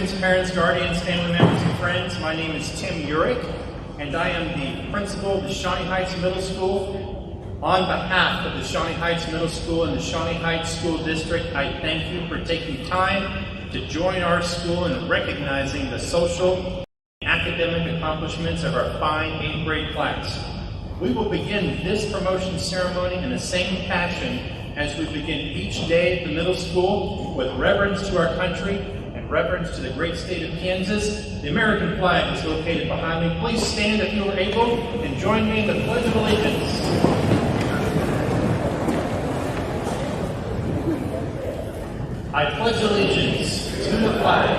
students, parents, guardians, family members, and friends. My name is Tim Urich, and I am the principal of the Shawnee Heights Middle School. On behalf of the Shawnee Heights Middle School and the Shawnee Heights School District, I thank you for taking time to join our school in recognizing the social and academic accomplishments of our fine 8th grade class. We will begin this promotion ceremony in the same fashion as we begin each day at the middle school, with reverence to our country and reverence to the great state of Kansas. The American flag is located behind me. Please stand if you are able and join me in the Pledge of Allegiance. I pledge allegiance to the flag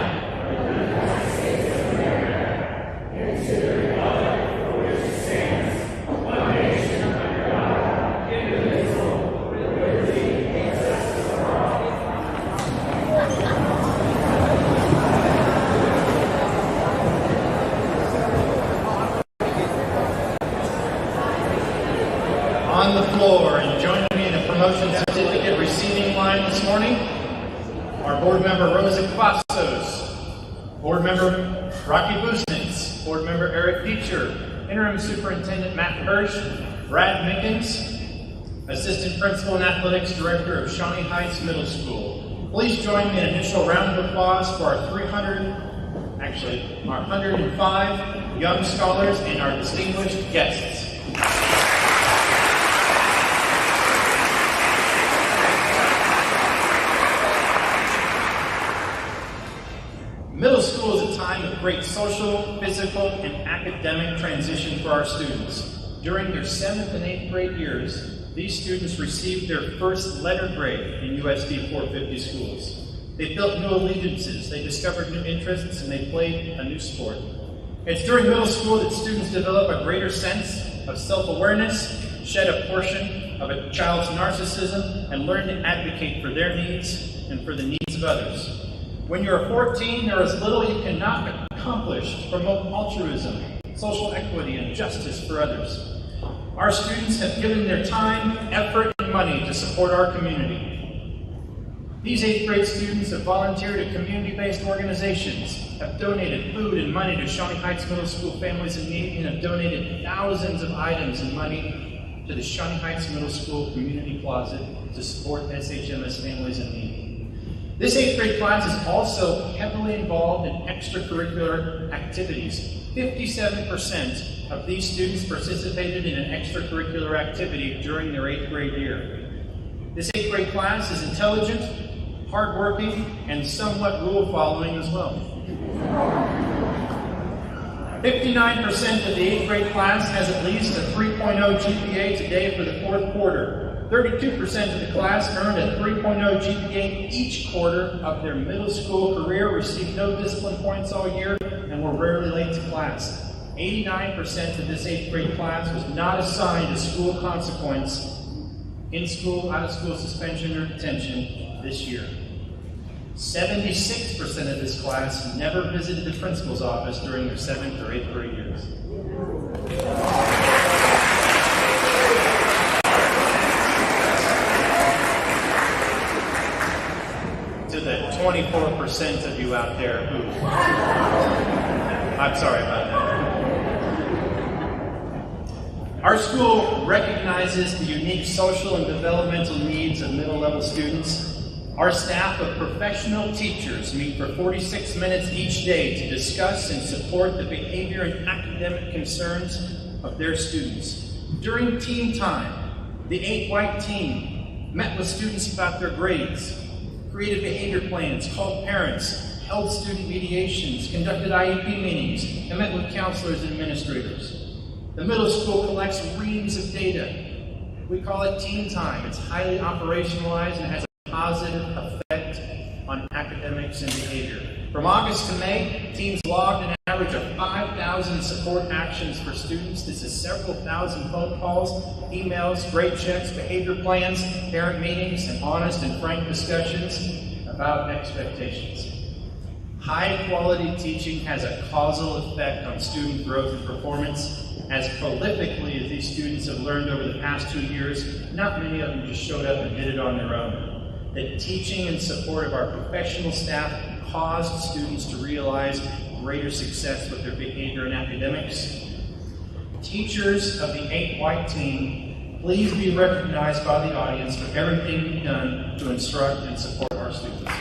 and to the republic for which it stands, one nation under God, indivisible, with liberty and justice for all. On the floor and joining me in the promotion certificate receiving line this morning, our board member Rosa Cavazos, board member Rocky Busnitz, board member Eric Beecher, interim superintendent Matt Hirsch, Brad Mickens, assistant principal and athletics director of Shawnee Heights Middle School. Please join me in an initial round of applause for our 105 young scholars and our distinguished guests. Middle school is a time of great social, physical, and academic transition for our students. During their 7th and 8th grade years, these students received their first letter grade in USD 450 schools. They built new allegiances, they discovered new interests, and they played a new sport. It's during middle school that students develop a greater sense of self-awareness, shed a portion of a child's narcissism, and learn to advocate for their needs and for the needs of others. When you're 14, there is little you cannot accomplish to promote altruism, social equity, and justice for others. Our students have given their time, effort, and money to support our community. These 8th grade students have volunteered at community-based organizations, have donated food and money to Shawnee Heights Middle School families in need, and have donated thousands of items and money to the Shawnee Heights Middle School Community Closet to support SHMS families in need. This 8th grade class is also heavily involved in extracurricular activities. 57% of these students participated in an extracurricular activity during their 8th grade year. This 8th grade class is intelligent, hardworking, and somewhat rule-following as well. 59% of the 8th grade class has at least a 3.0 GPA today for the 4th quarter. 32% of the class earned a 3.0 GPA each quarter of their middle school career, received no discipline points all year, and were rarely late to class. 89% of this 8th grade class was not assigned a school consequence, in-school, out-of-school suspension, or detention this year. 76% of this class never visited the principal's office during their 7th or 8th grade years. To the 24% of you out there who... I'm sorry about that. Our school recognizes the unique social and developmental needs of middle-level students. Our staff of professional teachers meet for 46 minutes each day to discuss and support the behavior and academic concerns of their students. During team time, the 8 white team met with students about their grades, created behavior plans, called parents, held student mediations, conducted IEP meetings, and met with counselors and administrators. The middle school collects reams of data. We call it team time. It's highly operationalized and has a positive effect on academics and behavior. From August to May, teams logged an average of 5,000 support actions for students. This is several thousand phone calls, emails, grade checks, behavior plans, parent meetings, and honest and frank discussions about expectations. High-quality teaching has a causal effect on student growth and performance. As prolifically as these students have learned over the past 2 years, not many of them just showed up and did it on their own. The teaching and support of our professional staff caused students to realize greater success with their behavior and academics. Teachers of the 8 White team, please be recognized by the audience for everything you've done to instruct and support our students.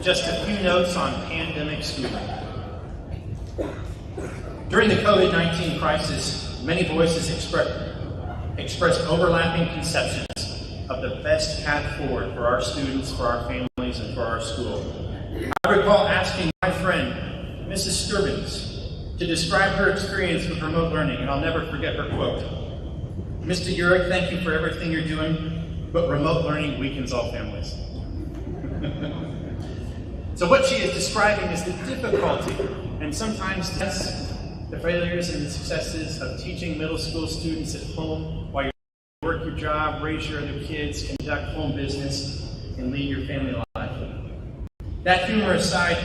Just a few notes on pandemic schooling. During the COVID-19 crisis, many voices expressed overlapping conceptions of the best path forward for our students, for our families, and for our school. I recall asking my friend, Mrs. Sturbins, to describe her experience with remote learning, and I'll never forget her quote. Mr. Urick, thank you for everything you're doing, but remote learning weakens all families. So what she is describing is the difficulty, and sometimes that's the failures and the successes of teaching middle school students at home while you work your job, raise your other kids, conduct home business, and lead your family life. That humor aside,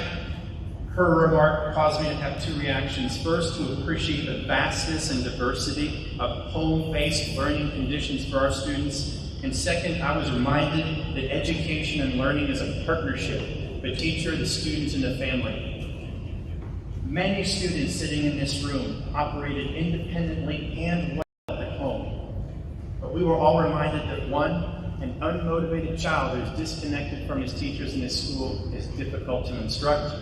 her remark caused me to have 2 reactions. First, to appreciate the vastness and diversity of home-based learning conditions for our students. And second, I was reminded that education and learning is a partnership. The teacher, the students, and the family. Many students sitting in this room operated independently and well at home. But we were all reminded that 1, an unmotivated child who is disconnected from his teachers in his school is difficult to instruct.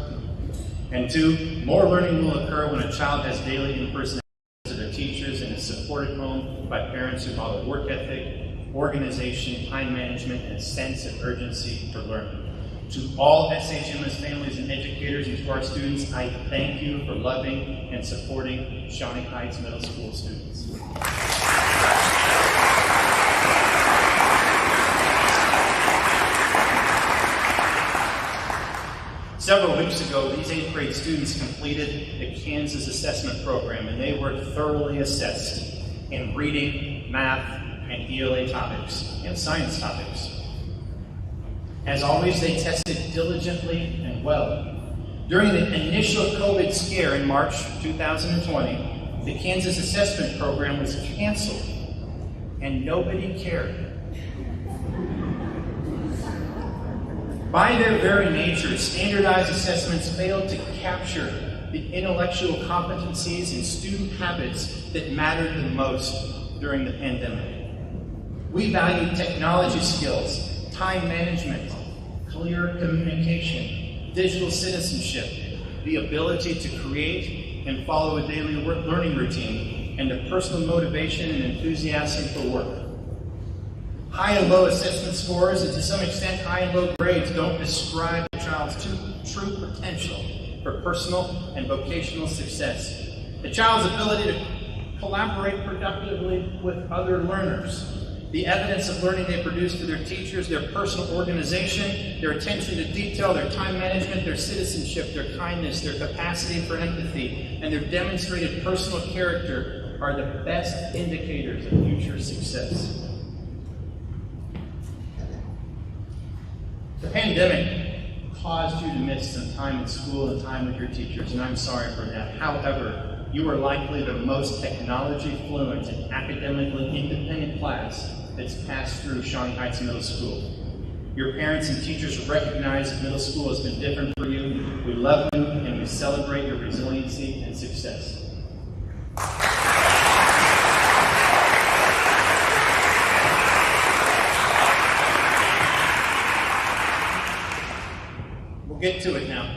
And 2, more learning will occur when a child has daily in-person access to their teachers and is supported home by parents who model work ethic, organization, time management, and a sense of urgency for learning. To all SHMS families and educators and to our students, I thank you for loving and supporting Shawnee Heights Middle School students. Several weeks ago, these 8th grade students completed the Kansas assessment program, and they were thoroughly assessed in reading, math, and ELA topics, and science topics. As always, they tested diligently and well. During the initial COVID scare in March 2020, the Kansas assessment program was canceled, and nobody cared. By their very nature, standardized assessments failed to capture the intellectual competencies and student habits that mattered the most during the pandemic. We valued technology skills, time management, clear communication, digital citizenship, the ability to create and follow a daily learning routine, and the personal motivation and enthusiasm for work. High and low assessment scores, and to some extent high and low grades, don't describe a child's true potential for personal and vocational success. The child's ability to collaborate productively with other learners, the evidence of learning they produce for their teachers, their personal organization, their attention to detail, their time management, their citizenship, their kindness, their capacity for empathy, and their demonstrated personal character are the best indicators of future success. The pandemic caused you to miss some time in school and time with your teachers, and I'm sorry for that. However, you are likely the most technology fluent and academically independent class that's passed through Shawnee Heights Middle School. Your parents and teachers recognize that middle school has been different for you. We love you and we celebrate your resiliency and success. We'll get to it now.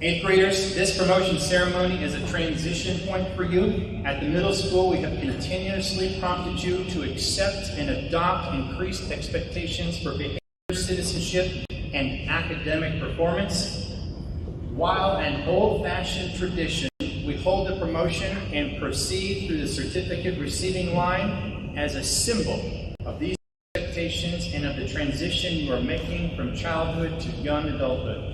8th graders, this promotion ceremony is a transition point for you. At the middle school, we have continuously prompted you to accept and adopt increased expectations for behavior, citizenship, and academic performance. While an old-fashioned tradition, we hold the promotion and proceed through the certificate receiving line as a symbol of these expectations and of the transition you are making from childhood to young adulthood.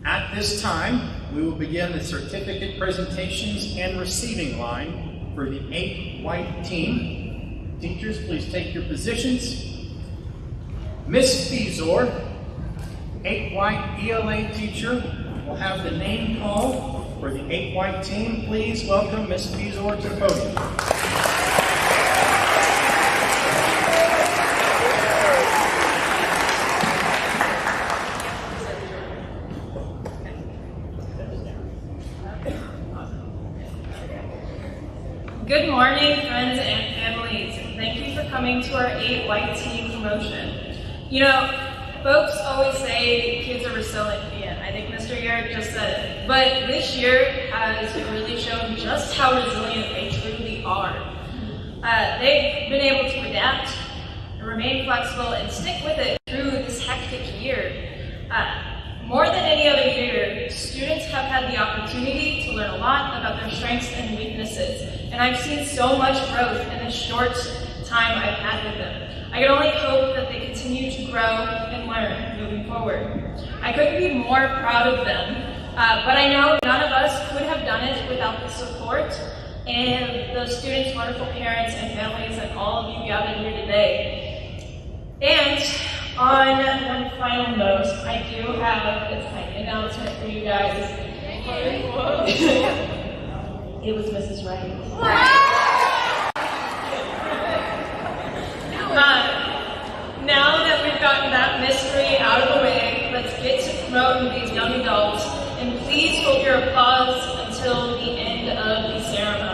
At this time, we will begin the certificate presentations and receiving line for the 8 White team. Teachers, please take your positions. Miss Fezor, 8 White ELA teacher, will have the name call For the 8 white team, please welcome Ms. Fusor to the podium. Good morning, friends and families. Thank you for coming to our 8 white team promotion. You know, folks always say kids are resilient. I think Mr. Yerrick just said it. But this year has really shown just how resilient they truly are. They've been able to adapt, remain flexible, and stick with it through this hectic year. More than any other year, students have had the opportunity to learn a lot about their strengths and weaknesses. And I've seen so much growth in the short time I've had with them. I can only hope that they continue to grow and learn moving forward. I couldn't be more proud of them, but I know none of us could have done it without the support and the students' wonderful parents and families and all of you gathered here today. And on one final note, I do have a tiny announcement for you guys. It was Mrs. Wright. Now that we've gotten that mystery out of the way, let's get to promoting these young adults, and please hold your applause until the end of the ceremony.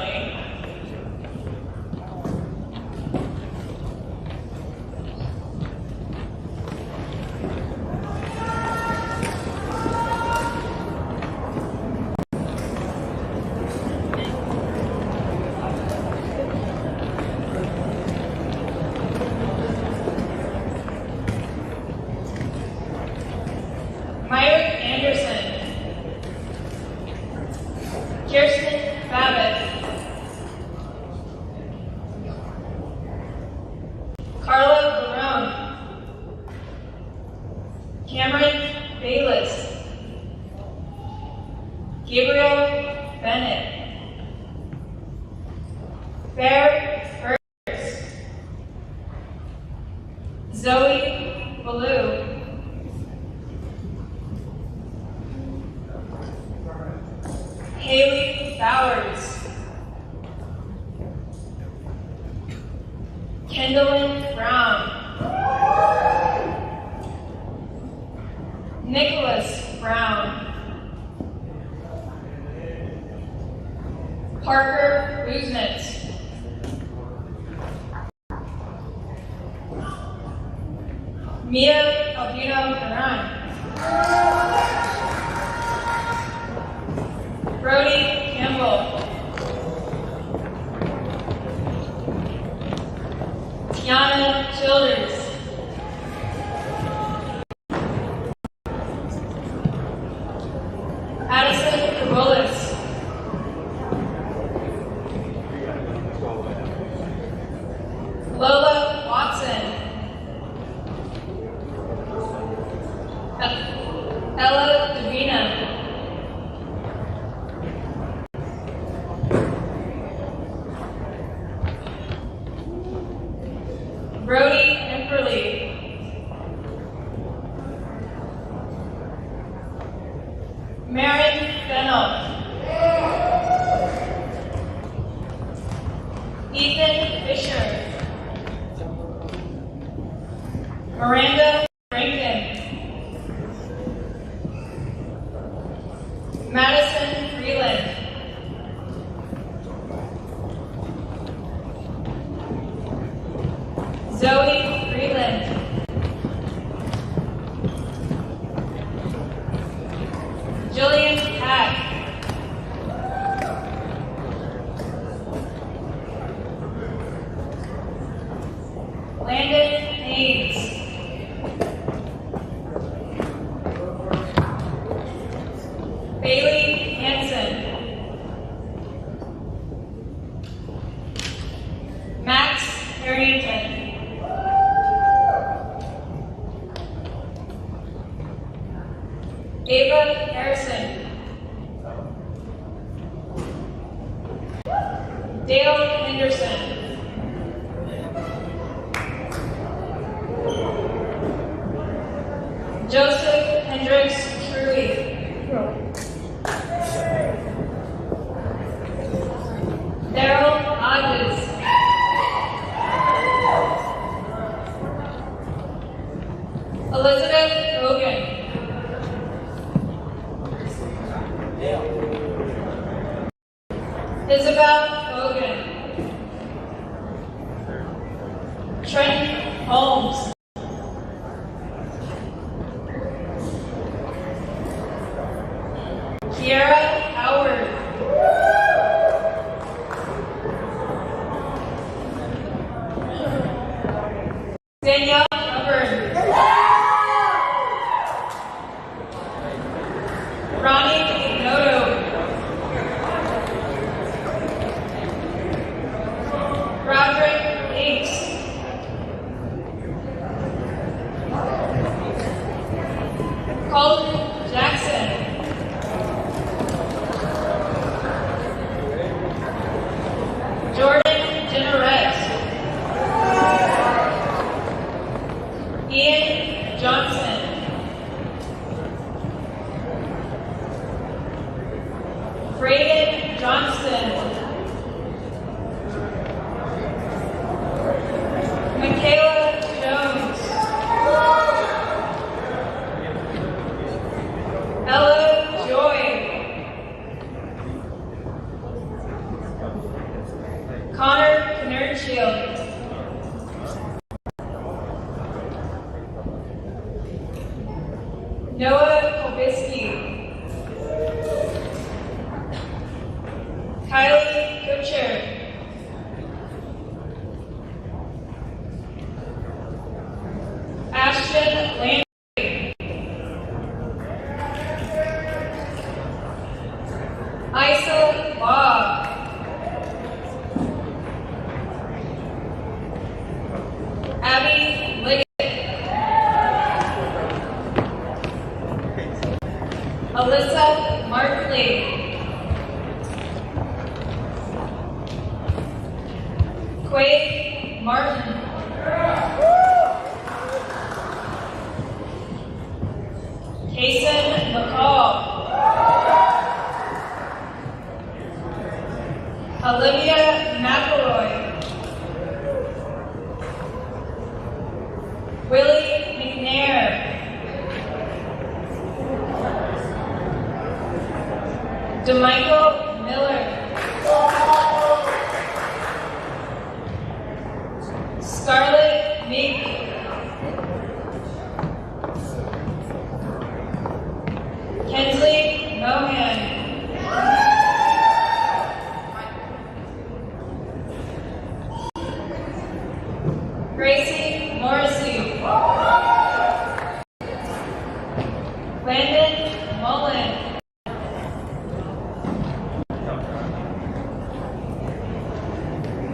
Joseph Hendricks Truey. Elizabeth Hogan. Isabel Hogan. Trent Holmes. Kiara Howard. Danielle Hubbard. Ronnie Noto. Roderick Hicks. Colton Jackson. Jordan Generette. Ian Johnson. Braden Johnston. Michaela Jones. Ella Joy. Connor Knertshield. Noah Kobisky. Kylie Kutcher. Ashton Landry. Isa Bob. Abby Liggett. Alyssa Markley. Quade Martin. Kason McCall. Olivia McElroy. Willie McNair. DeMichael Miller. Scarlett Meek. Kensley Mohan. Gracie Morrissey. Landon Mullen.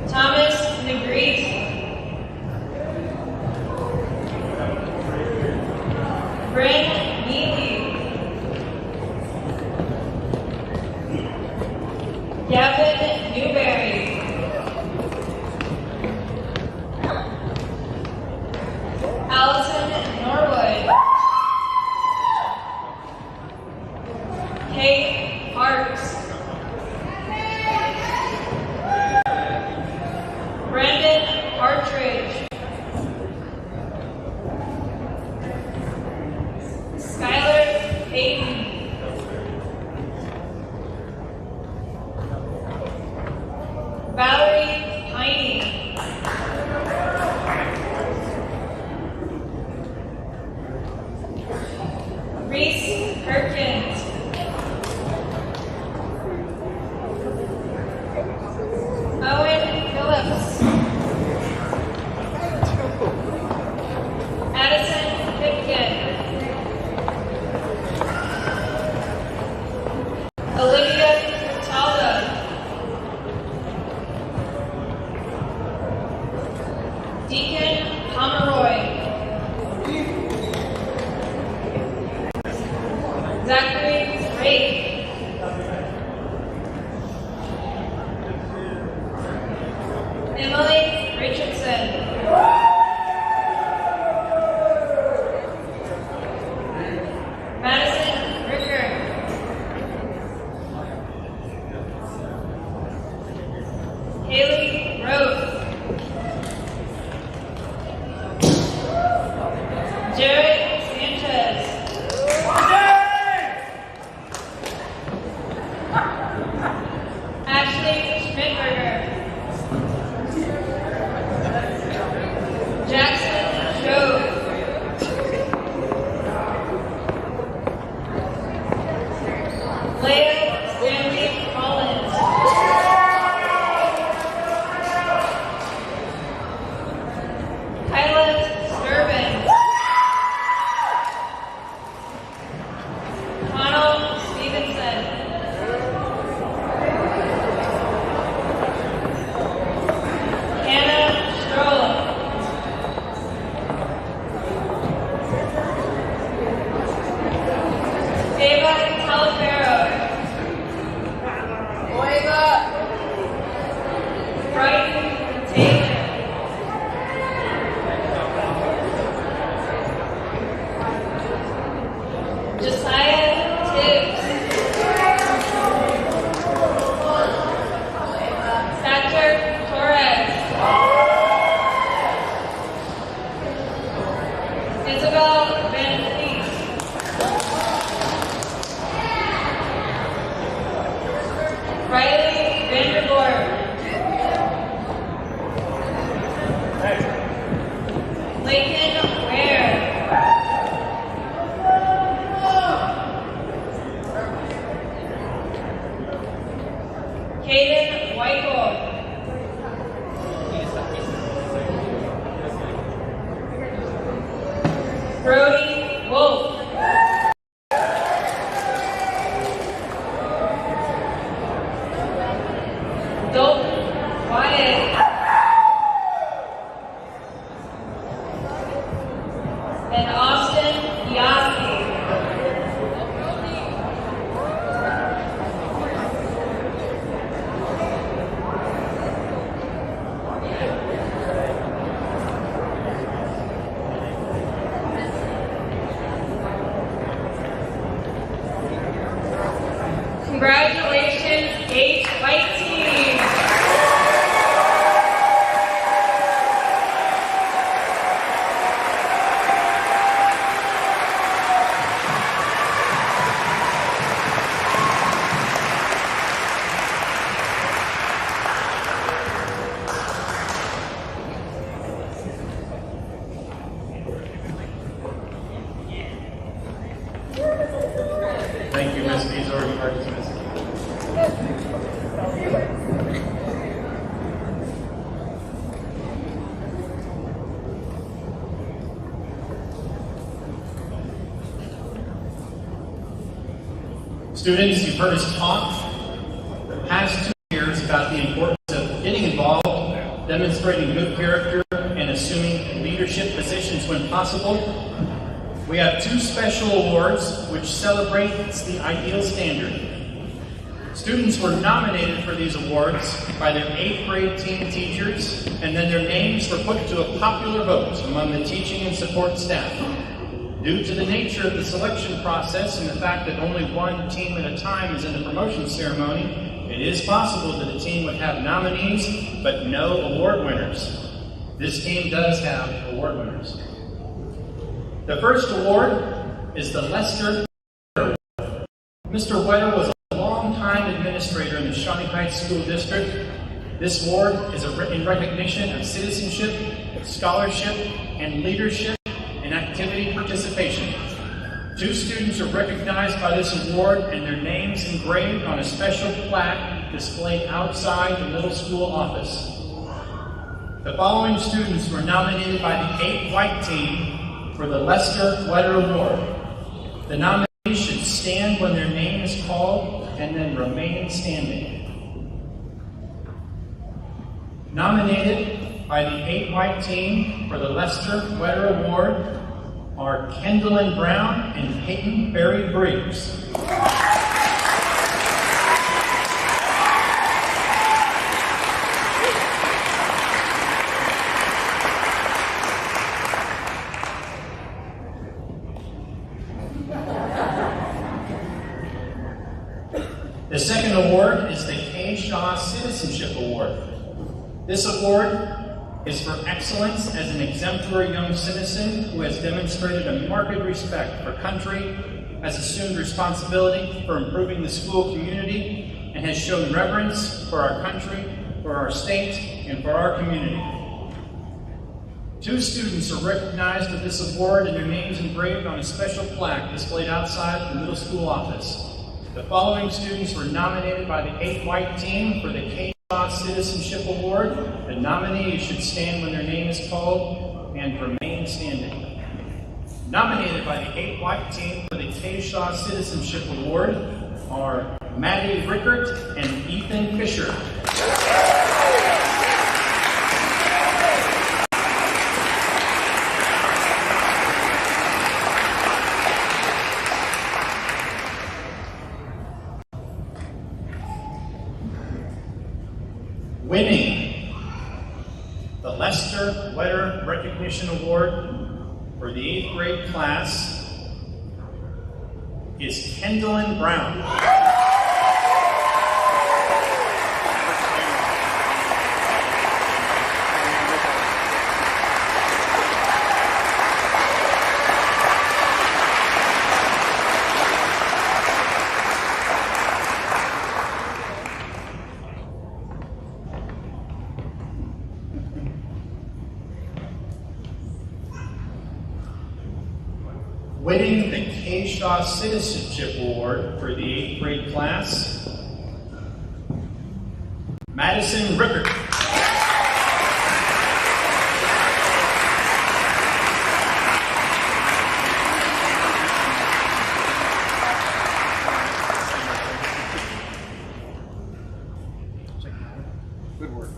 Thomas Negrete. Bryn Neely. Gavin Newberry. Allison Norwood. Kate Parks. Brandon Partridge. Skylar Payton. Valerie Piney. Reese Perkins. Owen Phillips. Addison Pipkin. Olivia Cataldo. Deacon Pomeroy. Zachary Drake. Emily Richardson. Madison Ricker. Haley Roth. Jared Brighton Taylor. Josiah Tibbs. Thatcher Torres. Isabel Van Fleet. Riley Vanderborg. Layton Ware. Caden Weichel. Brody Wolf. Dalton Wyatt. And Austin Yasi. Congratulations, H White Team. Thank you, Ms. Bezor and Ms. Students, you've heard us talk the past 2 years about the importance of getting involved, demonstrating good character, and assuming leadership positions when possible. We have 2 special awards which celebrates the ideal standard. Students were nominated for these awards by their 8th grade team teachers, and then their names were put to a popular vote among the teaching and support staff. Due to the nature of the selection process and the fact that only one team at a time is in the promotion ceremony, it is possible that a team would have nominees but no award winners. This team does have award winners. The first award is the Lester Wetter Award. Mr. Wetter was a long-time administrator in the Shawnee Heights School District. This award is in recognition of citizenship, scholarship, and leadership and activity participation. 2 students are recognized by this award and their names engraved on a special plaque displayed outside the middle school office. The following students were nominated by the 8 white team for the Lester Wetter Award. The nominees should stand when their name is called and then remain standing. Nominated by the 8 white team for the Lester Wetter Award are Kendallin Brown and Peyton Berry Briggs. The second award is the K. Shaw Citizenship Award. This award is for excellence as an exemplary young citizen who has demonstrated a marked respect for country, has assumed responsibility for improving the school community, and has shown reverence for our country, for our state, and for our community. 2 students are recognized with this award and their names engraved on a special plaque displayed outside the middle school office. The following students were nominated by the 8 white team for the K. Shaw Citizenship Award. The nominees should stand when their name is called and remain standing. Nominated by the 8 white team for the K. Shaw Citizenship Award are Maddie Rickert and Ethan Fisher. Winning The Lester Letter Recognition Award for the 8th grade class is Kendallin Brown. Winning the K. Shaw Citizenship Award for the 8th grade class, Madison Rickert. Good work.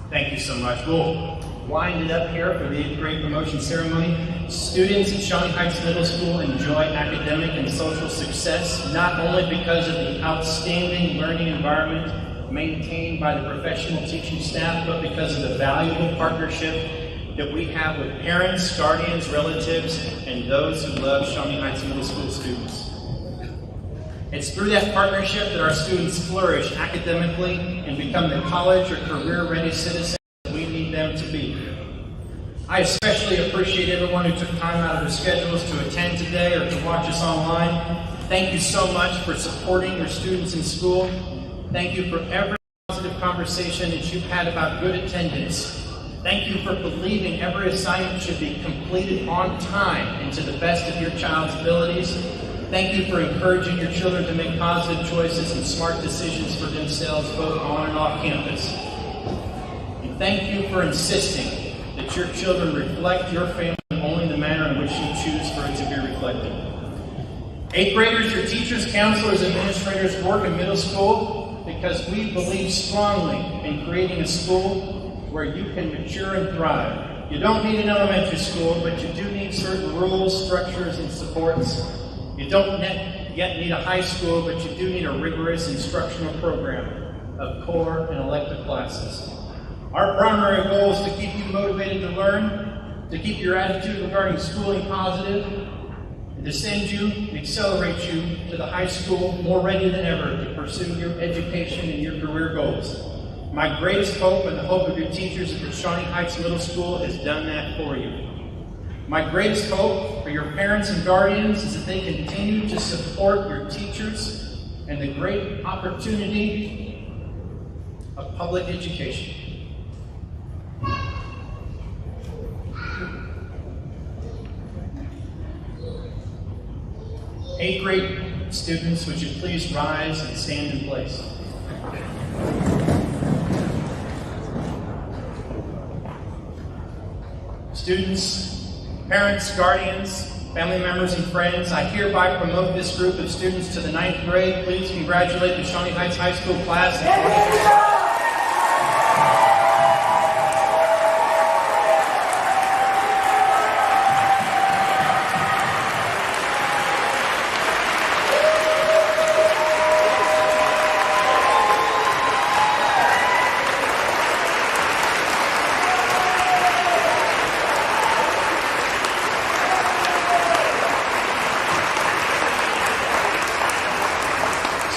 Thank you so much. We'll wind it up here for the 8th grade promotion ceremony. Students at Shawnee Heights Middle School enjoy academic and social success, not only because of the outstanding learning environment maintained by the professional teaching staff, but because of the valuable partnership that we have with parents, guardians, relatives, and those who love Shawnee Heights Middle School students. It's through that partnership that our students flourish academically and become the college or career-ready citizens that we need them to be. I especially appreciate everyone who took time out of their schedules to attend today or to watch us online. Thank you so much for supporting your students in school. Thank you for every positive conversation that you've had about good attendance. Thank you for believing every assignment should be completed on time and to the best of your child's abilities. Thank you for encouraging your children to make positive choices and smart decisions for themselves, both on and off campus. And thank you for insisting that your children reflect your family in only the manner in which you choose for it to be reflected. 8th graders, your teachers, counselors, administrators work in middle school because we believe strongly in creating a school where you can mature and thrive. You don't need an elementary school, but you do need certain rules, structures, and supports. You don't yet need a high school, but you do need a rigorous instructional program of core and elective classes. Our primary goal is to keep you motivated to learn, to keep your attitude regarding schooling positive, and to send you and accelerate you to the high school more ready than ever to pursue your education and your career goals. My greatest hope and the hope of your teachers at the Shawnee Heights Middle School has done that for you. My greatest hope for your parents and guardians is that they continue to support your teachers and the great opportunity of public education. 8th grade students, would you please rise and stand in place? Students, parents, guardians, family members, and friends, I hereby promote this group of students to the 9th grade. Please congratulate the Shawnee Heights High School class.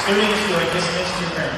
Students, you are dismissed to your parents.